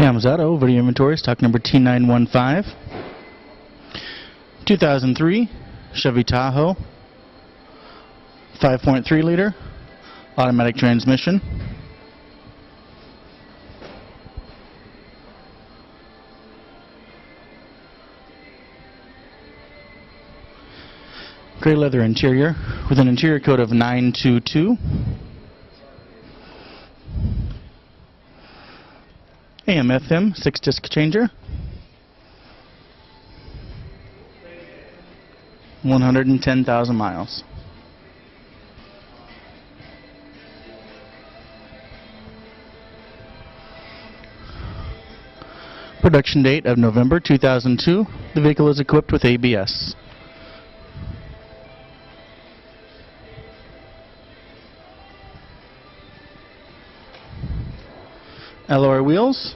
Yamamoto video inventory, stock number T0915. 2003 Chevy Tahoe, 5.3 liter, automatic transmission. Gray leather interior with an interior code of 922. AM/FM 6-disc changer. 110,000 miles. Production date of November 2002. The vehicle is equipped with ABS. Alloy wheels.